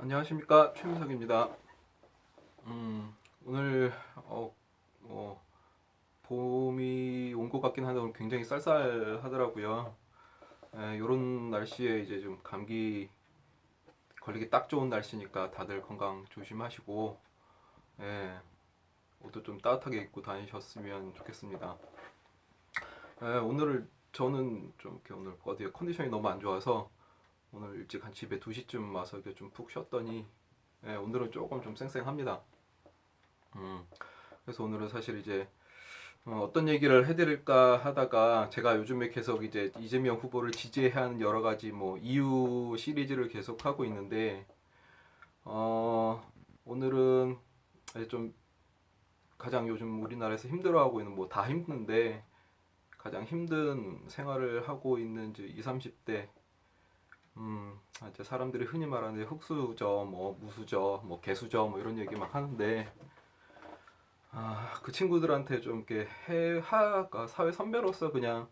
안녕하십니까, 최민석입니다. 오늘 뭐 봄이 온 것 같긴 한데 오늘 굉장히 쌀쌀하더라고요. 이런 날씨에 이제 좀 감기 걸리기 딱 좋은 날씨니까 다들 건강 조심하시고, 예, 옷도 좀 따뜻하게 입고 다니셨으면 좋겠습니다. 오늘 저는 좀 이렇게 오늘 어디에 컨디션이 너무 안 좋아서 오늘 일찍 한 집에 2시쯤 와서 이렇게 좀 푹 쉬었더니, 오늘은 조금 좀 쌩쌩합니다. 음, 그래서 오늘은 사실 이제 떤 얘기를 해드릴까 하다가 제가 요즘에 계속 이제 이재명 후보를 지지해야 하는 여러 가지 뭐 이유 시리즈를 계속 하고 있는데 어, 오늘은 좀 가장 요즘 우리나라에서 힘들어하고 있는 뭐 다 힘든데 가장 힘든 생활을 하고 있는 이제 20, 30대 이제 사람들이 흔히 말하는 흑수저, 뭐 무수저, 뭐 개수저 뭐 이런 얘기 막 하는데 그 친구들한테 좀 이렇게 사회 선배로서 그냥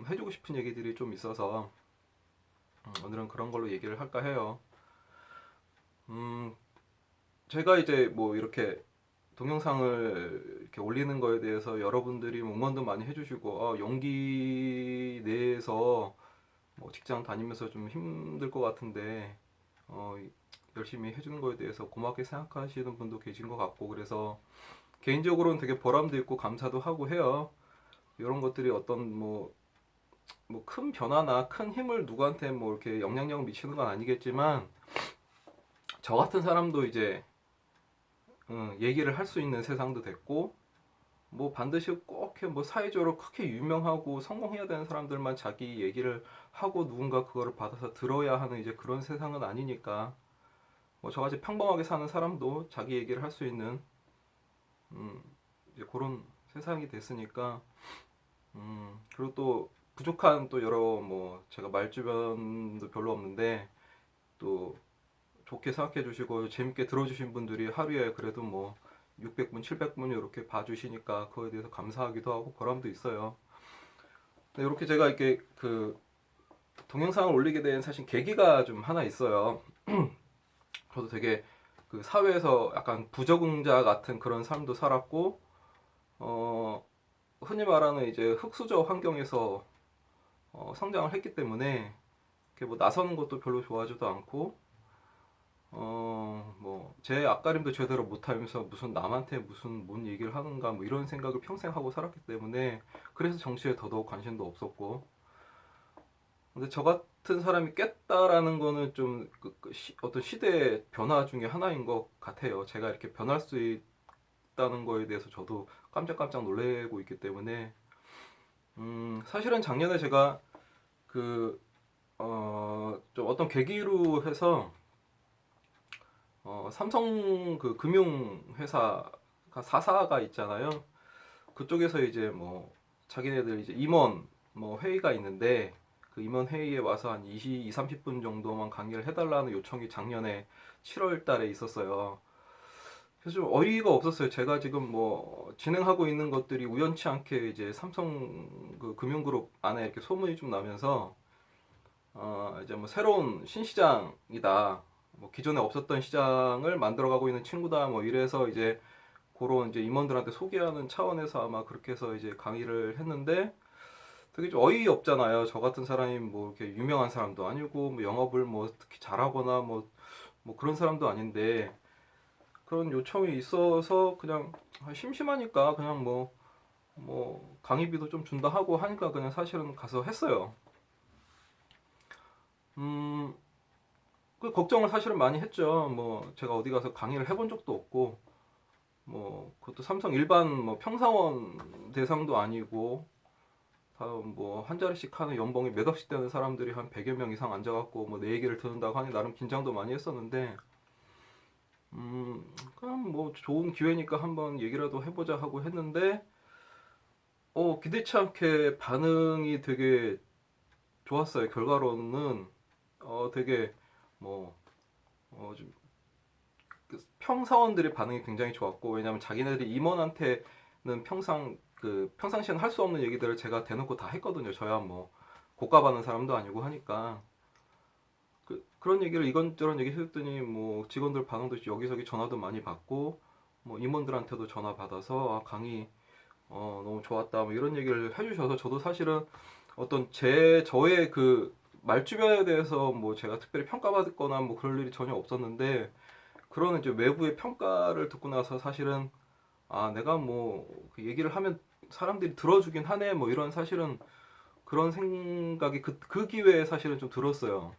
해주고 싶은 얘기들이 좀 있어서 오늘은 그런 걸로 얘기를 할까 해요. 음, 제가 이제 뭐 이렇게 동영상을 이렇게 올리는 거에 대해서 여러분들이 뭐 응원도 많이 해주시고 용기 내서 뭐 직장 다니면서 좀 힘들 것 같은데 어, 열심히 해주는 거에 대해서 고맙게 생각하시는 분도 계신 것 같고 그래서 개인적으로는 되게 보람도 있고 감사도 하고 해요. 이런 것들이 어떤 뭐 큰 변화나 큰 힘을 누구한테 뭐 이렇게 영향력 미치는 건 아니겠지만 저 같은 사람도 이제 얘기를 할 수 있는 세상도 됐고 뭐 반드시 꼭 뭐 사회적으로 크게 유명하고 성공해야 되는 사람들만 자기 얘기를 하고 누군가 그거를 받아서 들어야 하는 이제 그런 세상은 아니니까 뭐 저같이 평범하게 사는 사람도 자기 얘기를 할 수 있는 음 이제 그런 세상이 됐으니까 그리고 또 부족한 또 여러 뭐 제가 말주변도 별로 없는데 또 좋게 생각해 주시고 재밌게 들어주신 분들이 하루에 그래도 뭐 600분, 700분 이렇게 봐주시니까 그거에 대해서 감사하기도 하고 보람도 있어요. 근데 이렇게 제가 이렇게 그 동영상을 올리게 된 사실 계기가 좀 하나 있어요. 저도 되게 그 사회에서 약간 부적응자 같은 그런 삶도 살았고, 어, 흔히 말하는 이제 흑수저 환경에서 성장을 했기 때문에 이렇게 뭐 나서는 것도 별로 좋아하지도 않고, 뭐, 제 앞가림도 제대로 못하면서 무슨 남한테 무슨 뭔 얘기를 하는가 뭐 이런 생각을 평생 하고 살았기 때문에 그래서 정치에 더더욱 관심도 없었고. 근데 저 같은 사람이 깼다라는 거는 좀 어떤 시대의 변화 중에 하나인 것 같아요. 제가 이렇게 변할 수 있다는 거에 대해서 저도 깜짝깜짝 놀래고 있기 때문에, 사실은 작년에 제가 그, 좀 어떤 계기로 해서 삼성 그 금융회사가 사사가 있잖아요. 그쪽에서 이제 뭐 자기네들 이제 임원 뭐 회의가 있는데 그 임원 회의에 와서 한 20, 30분 정도만 강의를 해달라는 요청이 작년에 7월 달에 있었어요. 그래서 좀 어이가 없었어요. 제가 지금 뭐 진행하고 있는 것들이 우연치 않게 이제 삼성 그 금융그룹 안에 이렇게 소문이 좀 나면서 이제 뭐 새로운 신시장이다. 뭐 기존에 없었던 시장을 만들어가고 있는 친구다. 뭐 이래서 이제 그런 이제 임원들한테 소개하는 차원에서 아마 그렇게 해서 이제 강의를 했는데 되게 좀 어이없잖아요. 저 같은 사람이 뭐 이렇게 유명한 사람도 아니고 뭐 영업을 뭐 특히 잘하거나 뭐 그런 사람도 아닌데 그런 요청이 있어서 그냥 심심하니까 그냥 뭐 강의비도 좀 준다 하고 하니까 그냥 사실은 가서 했어요. 음, 그 걱정을 사실은 많이 했죠. 뭐 제가 어디 가서 강의를 해본 적도 없고 뭐 그것도 삼성 일반 뭐 평사원 대상도 아니고 다 뭐 한 자리씩 하는 연봉이 몇 억씩 되는 사람들이 한 100여 명 이상 앉아갖고 뭐 내 얘기를 듣는다고 하니 나름 긴장도 많이 했었는데 그냥 뭐 좋은 기회니까 한번 얘기라도 해보자 하고 했는데 기대치 않게 반응이 되게 좋았어요. 결과로는 되게 뭐 좀 평사원들의 반응이 굉장히 좋았고 왜냐하면 자기네들이 임원한테는 평상시엔 할 수 없는 얘기들을 제가 대놓고 다 했거든요. 저야 뭐 고가 받는 사람도 아니고 하니까 그런 얘기를 이런저런 얘기 했더니 뭐 직원들 반응도 여기저기 전화도 많이 받고 뭐 임원들한테도 전화 받아서 아, 강의 너무 좋았다 뭐 이런 얘기를 해주셔서 저도 사실은 어떤 저의 그 말주변에 대해서 뭐 제가 특별히 평가받거나 뭐 그럴 일이 전혀 없었는데 그런 이제 외부의 평가를 듣고 나서 사실은 아 내가 뭐 그 얘기를 하면 사람들이 들어주긴 하네 뭐 이런 사실은 그런 생각이 그 기회에 사실은 좀 들었어요.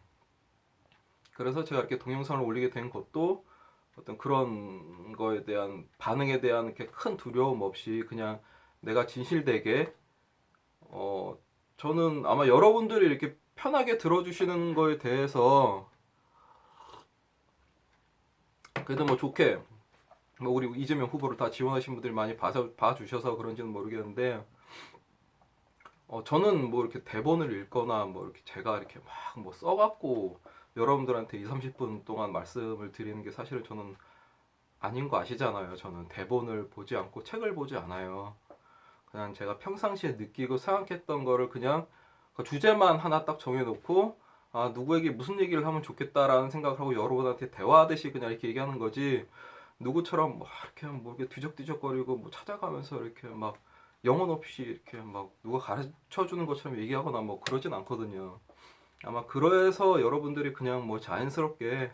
그래서 제가 이렇게 동영상을 올리게 된 것도 어떤 그런 거에 대한 반응에 대한 이렇게 큰 두려움 없이 그냥 내가 진실되게 어 저는 아마 여러분들이 이렇게 편하게 들어주시는 거에 대해서 그래도 뭐 좋게 뭐 우리 이재명 후보를 다 지원하신 분들이 많이 봐주셔서 그런지는 모르겠는데 저는 뭐 이렇게 대본을 읽거나 뭐 이렇게 제가 이렇게 막 뭐 써갖고 여러분들한테 2, 30분 동안 말씀을 드리는 게 사실은 저는 아닌 거 아시잖아요. 저는 대본을 보지 않고 책을 보지 않아요. 그냥 제가 평상시에 느끼고 생각했던 거를 그냥 그 주제만 하나 딱 정해놓고 아 누구에게 무슨 얘기를 하면 좋겠다라는 생각을 하고 여러분한테 대화하듯이 그냥 이렇게 얘기하는 거지 누구처럼 뭐 이렇게 뭐 이렇게 뒤적뒤적거리고 뭐 찾아가면서 이렇게 막 영혼 없이 이렇게 막 누가 가르쳐 주는 것처럼 얘기하거나 뭐 그러진 않거든요. 아마 그래서 여러분들이 그냥 뭐 자연스럽게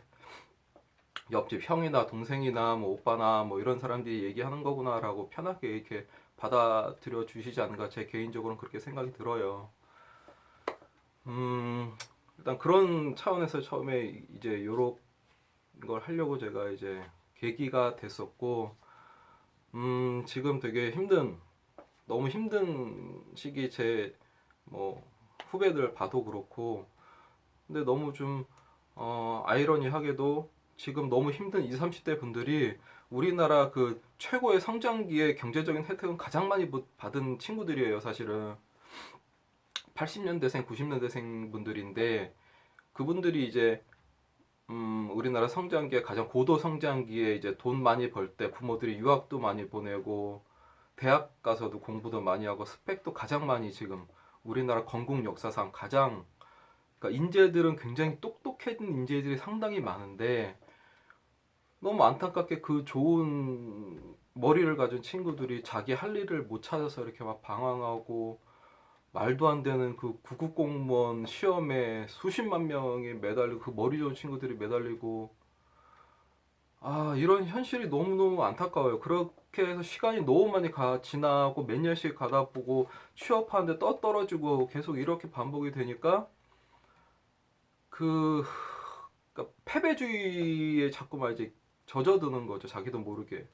옆집 형이나 동생이나 뭐 오빠나 뭐 이런 사람들이 얘기하는 거구나라고 편하게 이렇게 받아들여 주시지 않은가 제 개인적으로는 그렇게 생각이 들어요. 음, 일단 그런 차원에서 처음에 이제 요런 걸 하려고 제가 이제 계기가 됐었고, 지금 되게 너무 힘든 시기 제 뭐 후배들 봐도 그렇고, 근데 너무 좀, 아이러니하게도 지금 너무 힘든 20, 30대 분들이 우리나라 그 최고의 성장기에 경제적인 혜택은 가장 많이 받은 친구들이에요, 사실은. 80년대생, 90년대생 분들인데, 그분들이 이제, 우리나라 성장기에 가장 고도 성장기에 이제 돈 많이 벌 때 부모들이 유학도 많이 보내고, 대학 가서도 공부도 많이 하고, 스펙도 가장 많이 지금 우리나라 건국 역사상 가장 그러니까 인재들은 굉장히 똑똑해진 인재들이 상당히 많은데 너무 안타깝게 그 좋은 머리를 가진 친구들이 자기 할 일을 못 찾아서 이렇게 막 방황하고 말도 안 되는 그 구급 공무원 시험에 수십만 명이 매달리고 그 머리 좋은 친구들이 매달리고 아 이런 현실이 너무너무 안타까워요. 그렇게 해서 시간이 너무 많이 지나고 몇 년씩 가다 보고 취업하는데 떨어지고 계속 이렇게 반복이 되니까 그 그러니까 패배주의에 자꾸만 이제 젖어드는 거죠. 자기도 모르게.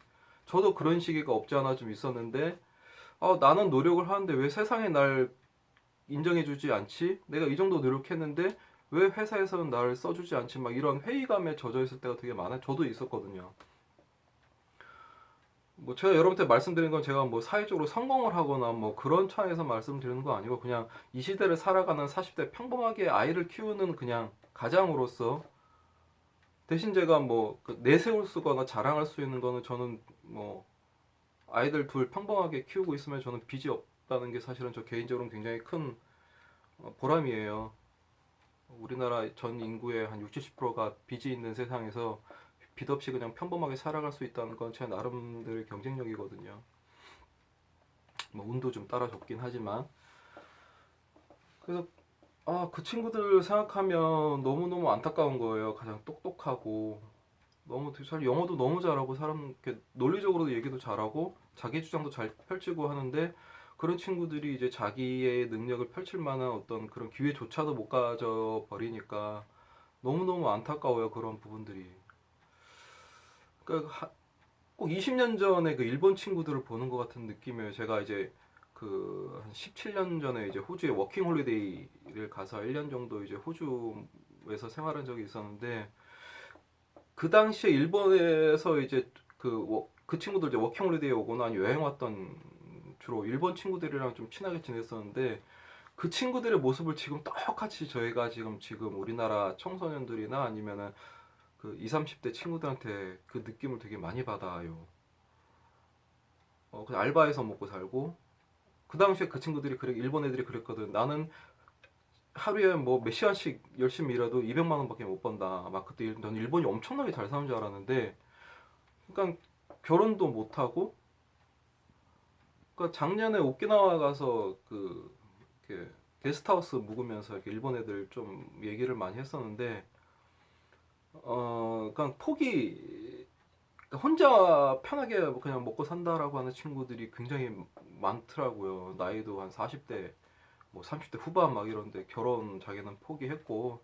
저도 그런 시기가 없지 않아 좀 있었는데, 나는 노력을 하는데 왜 세상에 날 인정해주지 않지? 내가 이 정도 노력했는데 왜 회사에서는 나를 써주지 않지? 막 이런 회의감에 젖어 있을 때가 되게 많아요. 저도 있었거든요. 뭐 제가 여러분한테 말씀드린 건 제가 뭐 사회적으로 성공을 하거나 뭐 그런 차에서 말씀드리는 거 아니고 그냥 이 시대를 살아가는 40대 평범하게 아이를 키우는 그냥 가장으로서 대신 제가 뭐그 내세울 수거나 자랑할 수 있는 거는 저는 뭐 아이들 둘 평범하게 키우고 있으면 저는 빚이 없다는 게 사실은 저 개인적으로는 굉장히 큰 보람이에요. 우리나라 전 인구의 한 60, 70%가 빚이 있는 세상에서 빚 없이 그냥 평범하게 살아갈 수 있다는 건 제 나름대로의 경쟁력이거든요. 뭐 운도 좀 따라줬긴 하지만 그래서 그 친구들 생각하면 너무너무 안타까운 거예요. 가장 똑똑하고 너무 잘 영어도 너무 잘하고 사람 이렇게 논리적으로도 얘기도 잘하고 자기 주장도 잘 펼치고 하는데 그런 친구들이 이제 자기의 능력을 펼칠 만한 어떤 그런 기회조차도 못 가져 버리니까 너무너무 안타까워요. 그런 부분들이. 그러니까 꼭 20년 전에 그 일본 친구들을 보는 것 같은 느낌이에요. 제가 이제 그 한 17년 전에 이제 호주에 워킹 홀리데이를 가서 1년 정도 이제 호주에서 생활한 적이 있었는데 그 당시에 일본에서 이제 그 친구들 이제 워킹홀리데이 오거나 아니면 여행 왔던 주로 일본 친구들이랑 좀 친하게 지냈었는데 그 친구들의 모습을 지금 똑같이 저희가 지금 우리나라 청소년들이나 아니면은 그 20, 30대 친구들한테 그 느낌을 되게 많이 받아요. 그냥 알바해서 먹고 살고 그 당시에 그 친구들이 그래 일본 애들이 그랬거든. 나는 하루에 뭐 몇 시간씩 열심히 일해도 200만 원밖에 못 번다. 막 그때 저는 일본이 엄청나게 잘 사는 줄 알았는데, 그러니까 결혼도 못 하고, 그러니까 작년에 오키나와 가서 그 이렇게 게스트하우스 묵으면서 이렇게 일본 애들 좀 얘기를 많이 했었는데, 그러니까 그러니까 혼자 편하게 그냥 먹고 산다라고 하는 친구들이 굉장히 많더라고요. 나이도 한 40대, 뭐 30대 후반 막 이런데 결혼 자기는 포기했고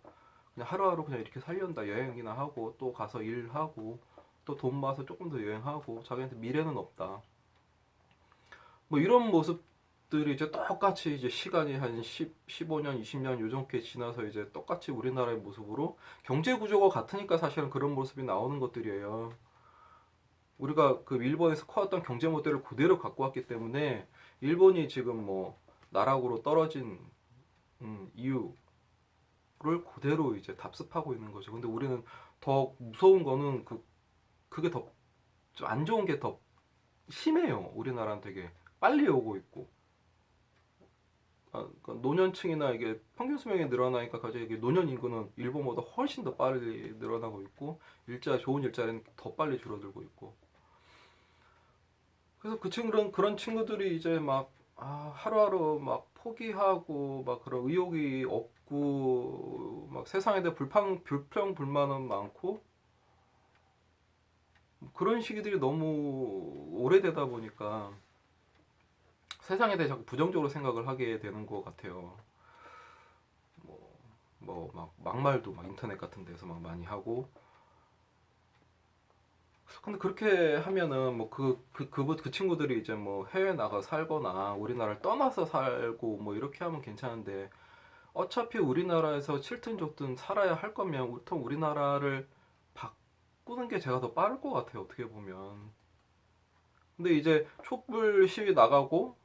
그냥 하루하루 그냥 이렇게 살련다. 여행이나 하고 또 가서 일하고 또 돈 모아서 조금 더 여행하고 자기한테 미래는 없다. 뭐 이런 모습들이 이제 똑같이 이제 시간이 한 15년, 20년 요정게 지나서 이제 똑같이 우리나라의 모습으로 경제 구조가 같으니까 사실은 그런 모습이 나오는 것들이에요. 우리가 그 일본에서 커왔던 경제 모델을 그대로 갖고 왔기 때문에 일본이 지금 뭐 나락으로 떨어진 이유를 그대로 이제 답습하고 있는 거죠. 근데 우리는 더 무서운 거는 그게 더 안 좋은 게 더 심해요. 우리나라는 되게 빨리 오고 있고. 그러니까 노년층이나 이게 평균 수명이 늘어나니까 갑자기 이게 노년 인구는 일본보다 훨씬 더 빨리 늘어나고 있고 좋은 일자리는 더 빨리 줄어들고 있고. 그래서 그런 친구들이 이제 막 하루하루 막 포기하고 막 그런 의욕이 없고 막 세상에 대해 불평 불만은 많고 그런 시기들이 너무 오래되다 보니까 세상에 대해 자꾸 부정적으로 생각을 하게 되는 것 같아요. 뭐 막 막말도 막 인터넷 같은 데서 막 많이 하고. 근데 그렇게 하면은 뭐 그 친구들이 이제 뭐 해외 나가 살거나 우리나라를 떠나서 살고 뭐 이렇게 하면 괜찮은데 어차피 우리나라에서 싫든 좋든 살아야 할 거면 보통 우리나라를 바꾸는 게 제가 더 빠를 것 같아요. 어떻게 보면. 근데 이제 촛불 시위 나가고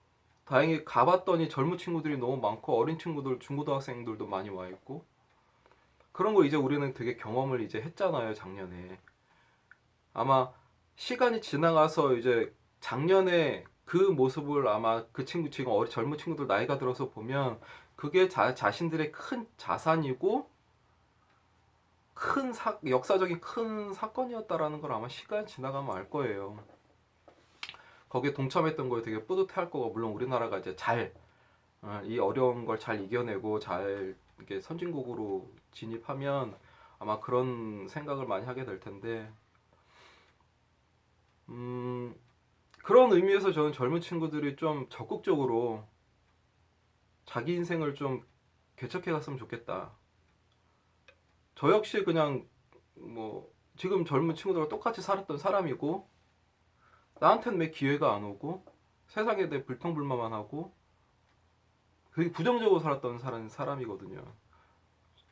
다행히 가봤더니 젊은 친구들이 너무 많고 어린 친구들 중고등학생들도 많이 와 있고 그런 거 이제 우리는 되게 경험을 이제 했잖아요. 작년에. 아마 시간이 지나가서 이제 작년에 그 모습을 아마 그 친구 지금 젊은 친구들 나이가 들어서 보면 그게 자신들의 큰 자산이고 역사적인 큰 사건이었다라는 걸 아마 시간 지나가면 알 거예요. 거기에 동참했던 거에 되게 뿌듯해할 거고 물론 우리나라가 이제 이 어려운 걸 잘 이겨내고 잘 이렇게 선진국으로 진입하면 아마 그런 생각을 많이 하게 될 텐데 음, 그런 의미에서 저는 젊은 친구들이 좀 적극적으로 자기 인생을 좀 개척해 갔으면 좋겠다. 저 역시 그냥 뭐 지금 젊은 친구들과 똑같이 살았던 사람이고 나한테는 왜 기회가 안 오고 세상에 대해 불평불만만 하고 되게 부정적으로 살았던 사람이거든요.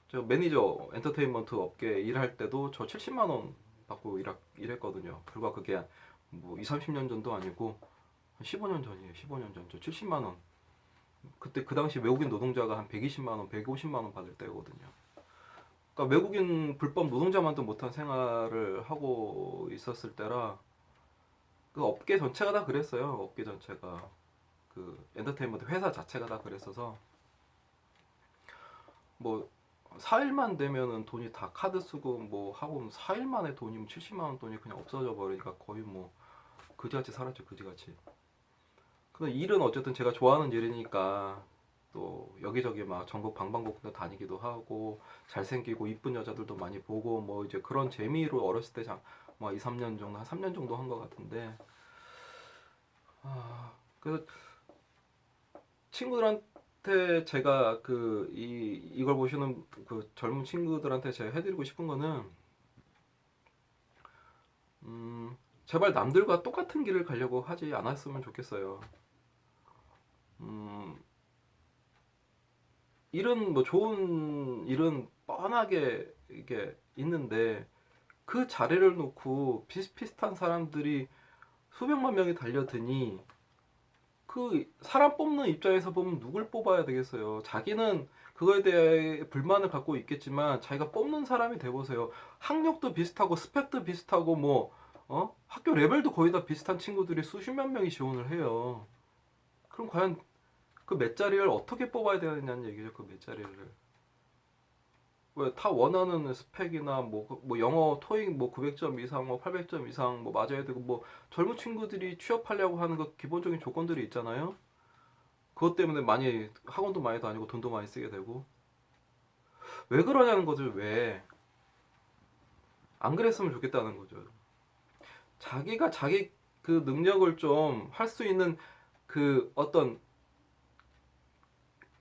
저 매니저 엔터테인먼트 업계 일할 때도 저 70만 원 받고 일했거든요. 불과 그게 뭐 2, 30년 전도 아니고 15년 전이에요. 15년 전. 저 70만 원. 그때 그 당시 외국인 노동자가 한 120만 원, 150만 원 받을 때거든요. 그러니까 외국인 불법 노동자만도 못한 생활을 하고 있었을 때라 그 업계 전체가 다 그랬어요. 업계 전체가 그 엔터테인먼트 회사 자체가 다 그랬어서 뭐 4일만 되면은 돈이 다 카드 쓰고 뭐 하고 4일 만에 돈이면 70만 원 돈이 그냥 없어져 버리니까 거의 뭐 그지같이 살았죠. 그지같이. 근데 일은 어쨌든 제가 좋아하는 일이니까 또 여기저기 막 전국 방방곡곡 다니기도 하고 잘생기고 이쁜 여자들도 많이 보고 뭐 이제 그런 재미로 어렸을 때뭐 2, 3년 정도 한 3년 정도 한 것 같은데 그래서 친구들한테 제가 이걸 보시는 그 젊은 친구들한테 제가 해드리고 싶은 거는 제발 남들과 똑같은 길을 가려고 하지 않았으면 좋겠어요. 음, 일은 뭐 좋은 일은 뻔하게 이게 있는데 그 자리를 놓고 비슷비슷한 사람들이 수백만 명이 달려드니 그 사람 뽑는 입장에서 보면 누굴 뽑아야 되겠어요. 자기는 그거에 대해 불만을 갖고 있겠지만 자기가 뽑는 사람이 돼보세요. 학력도 비슷하고 스펙도 비슷하고 뭐 학교 레벨도 거의 다 비슷한 친구들이 수십만 명이 지원을 해요. 그럼 과연 그 몇 자리를 어떻게 뽑아야 되느냐는 얘기죠. 그 몇 자리를. 왜 다 원하는 스펙이나 뭐 영어 토익 뭐 900점 이상 뭐 800점 이상 뭐 맞아야 되고 뭐 젊은 친구들이 취업하려고 하는 그 기본적인 조건들이 있잖아요. 그것 때문에 많이 학원도 많이 다니고 돈도 많이 쓰게 되고 왜 그러냐는 거죠. 왜 안 그랬으면 좋겠다는 거죠. 자기가 자기 그 능력을 좀 할 수 있는 그 어떤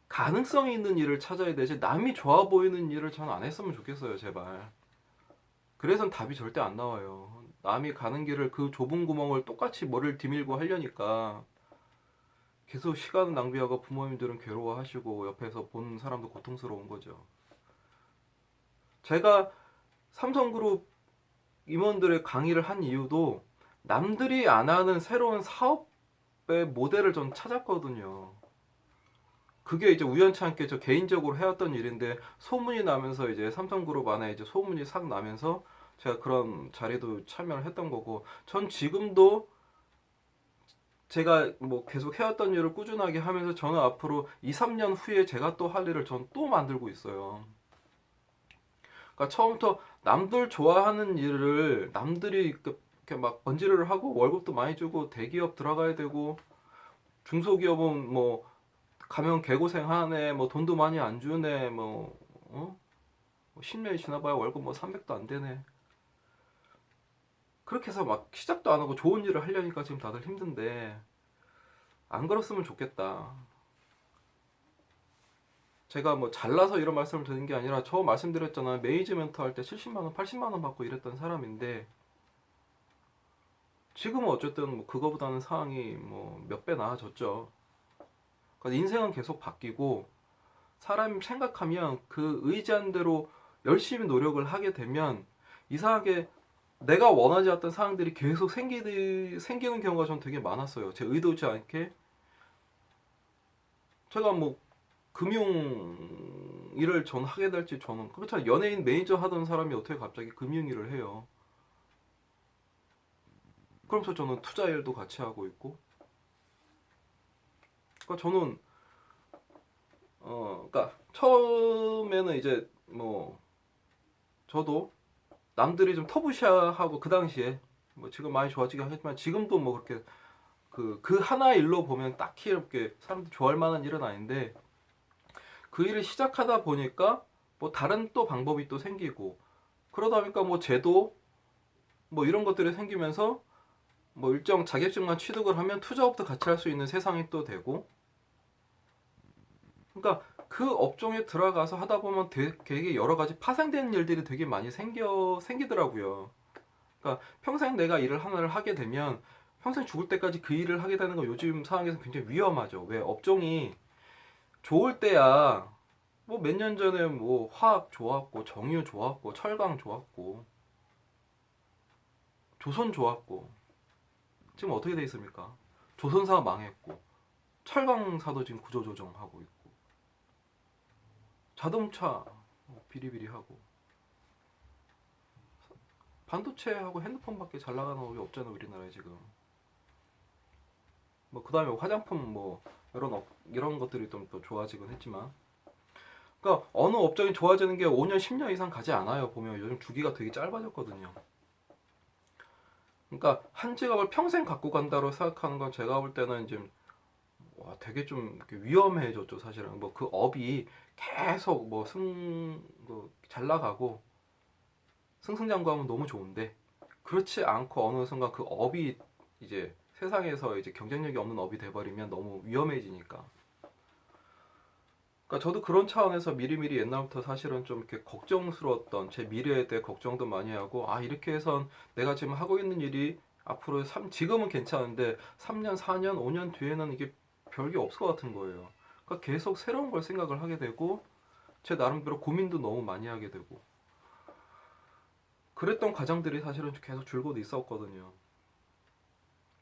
가능성이 있는 일을 찾아야 되지 남이 좋아 보이는 일을 저는 안 했으면 좋겠어요. 제발. 그래선 답이 절대 안 나와요. 남이 가는 길을 그 좁은 구멍을 똑같이 머리를 디밀고 하려니까 계속 시간 낭비하고 부모님들은 괴로워하시고 옆에서 보는 사람도 고통스러운 거죠. 제가 삼성그룹 임원들의 강의를 한 이유도 남들이 안 하는 새로운 사업의 모델을 전 찾았거든요. 그게 이제 우연치 않게 저 개인적으로 해왔던 일인데 소문이 나면서 이제 삼성그룹 안에 이제 소문이 싹 나면서 제가 그런 자리도 참여를 했던 거고 전 지금도 제가 뭐 계속 해왔던 일을 꾸준하게 하면서 저는 앞으로 2, 3년 후에 제가 또 할 일을 전 또 만들고 있어요. 그러니까 처음부터 남들 좋아하는 일을 남들이 이렇게 막 번지르르 하고 월급도 많이 주고 대기업 들어가야 되고 중소기업은 뭐 가면 개고생하네 뭐 돈도 많이 안 주네 뭐 10년이 지나봐야 월급 뭐 300도 안 되네 그렇게 해서 막 시작도 안 하고 좋은 일을 하려니까 지금 다들 힘든데 안 그랬으면 좋겠다. 제가 뭐 잘나서 이런 말씀을 드리는 게 아니라 저 말씀드렸잖아요. 매니지먼트 할 때 70만 원, 80만 원 받고 일했던 사람인데 지금은 어쨌든 뭐 그거보다는 상황이 뭐 몇 배 나아졌죠. 그러니까 인생은 계속 바뀌고 사람이 생각하면 그 의지한 대로 열심히 노력을 하게 되면 이상하게 내가 원하지 않던 상황들이 계속 생기는 경우가 전 되게 많았어요. 제 의도치 않게 제가 뭐 금융 일을 전 하게 될지 저는 그렇잖아요. 연예인 매니저 하던 사람이 어떻게 갑자기 금융 일을 해요. 그러면서 저는 투자 일도 같이 하고 있고 그러니까 저는 그러니까 처음에는 이제 뭐 저도 남들이 좀 터부시하고 그 당시에 뭐 지금 많이 좋아지긴 하겠지만 지금도 뭐 그렇게 그 하나 일로 보면 딱히 이렇게 사람들 좋아할 만한 일은 아닌데 그 일을 시작하다 보니까 뭐 다른 또 방법이 또 생기고 그러다 보니까 뭐 제도 뭐 이런 것들이 생기면서 뭐 일정 자격증만 취득을 하면 투자업도 같이 할 수 있는 세상이 또 되고 그러니까 그 업종에 들어가서 하다 보면 되게 여러 가지 파생되는 일들이 되게 많이 생기더라고요. 그러니까 평생 내가 일을 하나를 하게 되면 평생 죽을 때까지 그 일을 하게 되는 거 요즘 상황에서 굉장히 위험하죠. 왜 업종이 좋을 때야 뭐 몇 년 전에 뭐 화학 좋았고 정유 좋았고 철강 좋았고 조선 좋았고 지금 어떻게 돼 있습니까? 조선사 망했고 철강사도 지금 구조조정하고 있고 자동차 비리비리하고 반도체하고 핸드폰밖에 잘 나가는 업이 없잖아 우리나라에 지금. 뭐 그다음에 화장품 뭐 이런 것들이 좀 또 좋아지긴 했지만 그러니까 어느 업종이 좋아지는 게 5년 10년 이상 가지 않아요. 보면 요즘 주기가 되게 짧아졌거든요. 그러니까 한 직업을 평생 갖고 간다고 생각하는 건 제가 볼 때는 이제 와 되게 좀 위험해졌죠 사실은. 뭐 그 업이 계속 잘 나가고 승승장구하면 너무 좋은데 그렇지 않고 어느 순간 그 업이 이제 세상에서 이제 경쟁력이 없는 업이 돼버리면 너무 위험해지니까. 그러니까 저도 그런 차원에서 미리미리 옛날부터 사실은 좀 이렇게 걱정스러웠던 제 미래에 대해 걱정도 많이 하고 아 이렇게 해선 내가 지금 하고 있는 일이 앞으로 지금은 괜찮은데 3년, 4년, 5년 뒤에는 이게 별게 없을 것 같은 거예요. 그러니까 계속 새로운 걸 생각을 하게 되고 제 나름대로 고민도 너무 많이 하게 되고 그랬던 과정들이 사실은 계속 줄곧 있었거든요.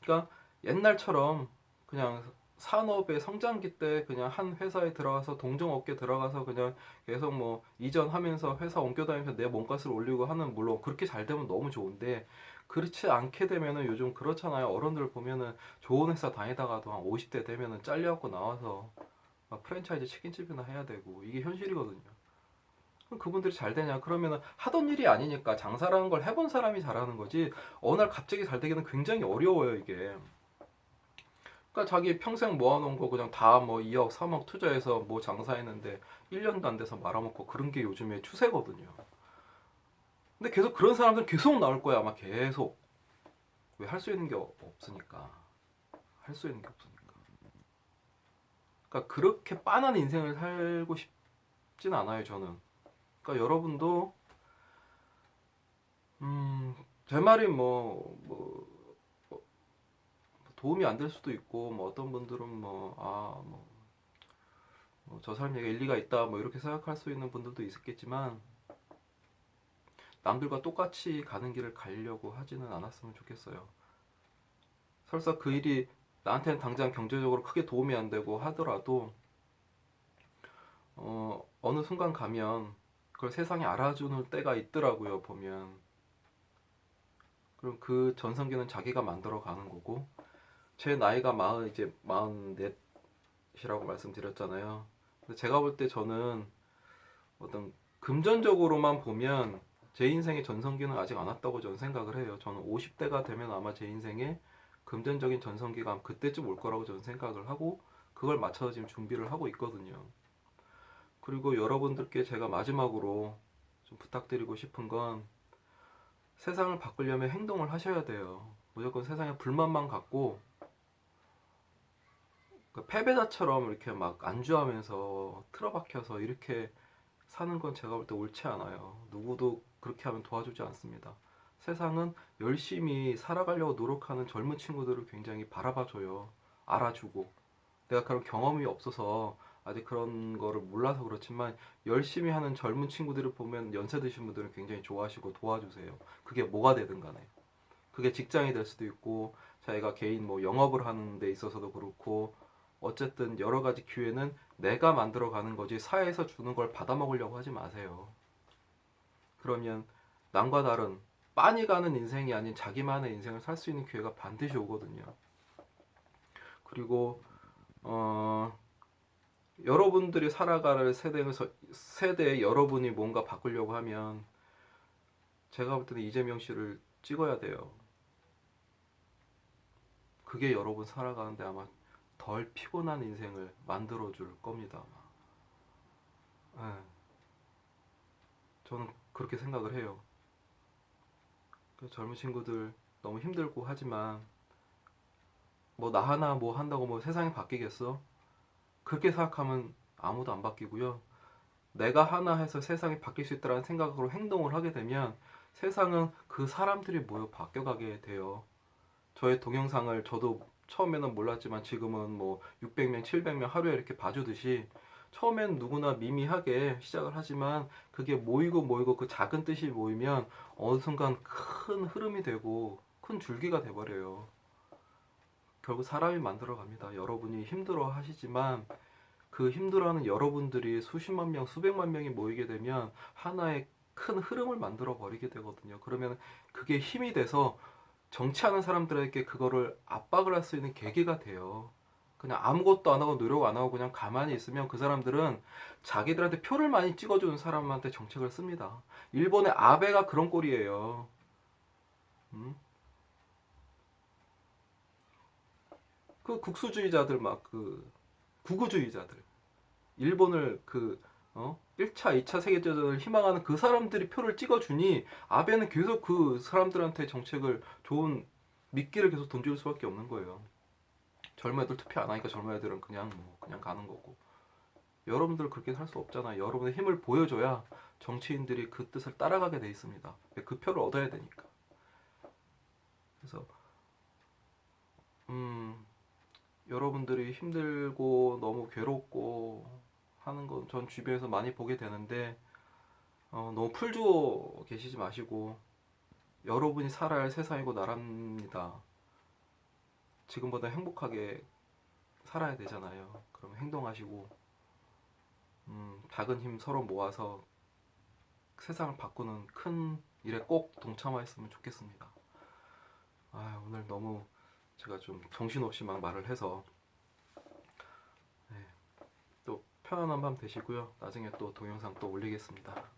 그러니까 옛날처럼 그냥 산업의 성장기 때 그냥 한 회사에 들어가서 동종업계 들어가서 그냥 계속 뭐 이전하면서 회사 옮겨 다니면서 내 몸값을 올리고 하는 물론 그렇게 잘 되면 너무 좋은데 그렇지 않게 되면은 요즘 그렇잖아요. 어른들 보면은 좋은 회사 다니다가도 한 50대 되면은 잘려갖고 나와서 막 프랜차이즈 치킨집이나 해야 되고 이게 현실이거든요. 그럼 그분들이 잘 되냐? 그러면은 하던 일이 아니니까 장사라는 걸 해본 사람이 잘하는 거지. 어느 날 갑자기 잘 되기는 굉장히 어려워요, 이게. 그러니까 자기 평생 모아놓은 거 그냥 다 뭐 2억, 3억 투자해서 뭐 장사했는데 1년도 안 돼서 말아먹고 그런 게 요즘에 추세거든요. 근데 계속 그런 사람들은 계속 나올 거야, 아마 계속. 왜 할 수 있는 게 없으니까. 할 수 있는 게 없으니까. 그러니까 그렇게 빤한 인생을 살고 싶진 않아요, 저는. 그러니까 여러분도 제 말이 도움이 안 될 수도 있고 뭐 어떤 분들은 저 사람 얘기가 일리가 있다 뭐 이렇게 생각할 수 있는 분들도 있었겠지만 남들과 똑같이 가는 길을 가려고 하지는 않았으면 좋겠어요. 설사 그 일이 나한테는 당장 경제적으로 크게 도움이 안 되고 하더라도 어느 순간 가면 그걸 세상이 알아주는 때가 있더라고요, 보면. 그럼 그 전성기는 자기가 만들어 가는 거고 제 나이가 이제 44이라고 말씀드렸잖아요. 근데 제가 볼 때 저는 어떤 금전적으로만 보면 제 인생의 전성기는 아직 안 왔다고 저는 생각을 해요. 저는 50대가 되면 아마 제 인생의 금전적인 전성기가 그때쯤 올 거라고 저는 생각을 하고 그걸 맞춰서 지금 준비를 하고 있거든요. 그리고 여러분들께 제가 마지막으로 좀 부탁드리고 싶은 건 세상을 바꾸려면 행동을 하셔야 돼요. 무조건 세상에 불만만 갖고 패배자처럼 이렇게 막 안주하면서 틀어박혀서 이렇게 사는 건 제가 볼 때 옳지 않아요. 누구도 그렇게 하면 도와주지 않습니다. 세상은 열심히 살아가려고 노력하는 젊은 친구들을 굉장히 바라봐줘요. 알아주고. 내가 그런 경험이 없어서 아직 그런 거를 몰라서 그렇지만 열심히 하는 젊은 친구들을 보면 연세 드신 분들은 굉장히 좋아하시고 도와주세요. 그게 뭐가 되든 간에. 그게 직장이 될 수도 있고 자기가 개인 뭐 영업을 하는 데 있어서도 그렇고 어쨌든 여러 가지 기회는 내가 만들어 가는 거지 사회에서 주는 걸 받아 먹으려고 하지 마세요. 그러면 남과 다른 빤히 가는 인생이 아닌 자기만의 인생을 살 수 있는 기회가 반드시 오거든요. 그리고 여러분들이 살아갈 세대에 여러분이 뭔가 바꾸려고 하면 제가 볼 때는 이재명 씨를 찍어야 돼요. 그게 여러분 살아가는데 아마 덜 피곤한 인생을 만들어줄 겁니다. 네, 저는 그렇게 생각을 해요. 그 젊은 친구들 너무 힘들고 하지만 뭐 나 하나 뭐 한다고 뭐 세상이 바뀌겠어? 그렇게 생각하면 아무도 안 바뀌고요. 내가 하나 해서 세상이 바뀔 수 있다는 생각으로 행동을 하게 되면 세상은 그 사람들이 모여 바뀌어가게 돼요. 저의 동영상을 저도 처음에는 몰랐지만 지금은 뭐 600명, 700명 하루에 이렇게 봐주듯이 처음엔 누구나 미미하게 시작을 하지만 그게 모이고 그 작은 뜻이 모이면 어느 순간 큰 흐름이 되고 큰 줄기가 돼버려요. 결국 사람이 만들어 갑니다. 여러분이 힘들어 하시지만 그 힘들어하는 여러분들이 수십만 명, 수백만 명이 모이게 되면 하나의 큰 흐름을 만들어 버리게 되거든요. 그러면 그게 힘이 돼서 정치하는 사람들에게 그거를 압박을 할 수 있는 계기가 돼요. 그냥 아무것도 안 하고 노력 안 하고 그냥 가만히 있으면 그 사람들은 자기들한테 표를 많이 찍어주는 사람한테 정책을 씁니다. 일본의 아베가 그런 꼴이에요. 음? 그 국수주의자들 구구주의자들 일본을 1차, 2차 세계대전을 희망하는 그 사람들이 표를 찍어주니 아베는 계속 그 사람들한테 정책을 좋은 미끼를 계속 던질 수밖에 없는 거예요. 젊은 애들 투표 안 하니까 젊은 애들은 그냥 가는 거고. 여러분들 그렇게 살 수 없잖아요. 여러분의 힘을 보여줘야 정치인들이 그 뜻을 따라가게 돼 있습니다. 그 표를 얻어야 되니까. 그래서 여러분들이 힘들고 너무 괴롭고 하는 건 전 주변에서 많이 보게 되는데 너무 풀주어 계시지 마시고 여러분이 살아야 할 세상이고 나라입니다. 지금보다 행복하게 살아야 되잖아요. 그럼 행동하시고 작은 힘 서로 모아서 세상을 바꾸는 큰 일에 꼭 동참하였으면 좋겠습니다. 오늘 너무 제가 좀 정신없이 막 말을 해서 네, 또 편안한 밤 되시고요. 나중에 또 동영상 또 올리겠습니다.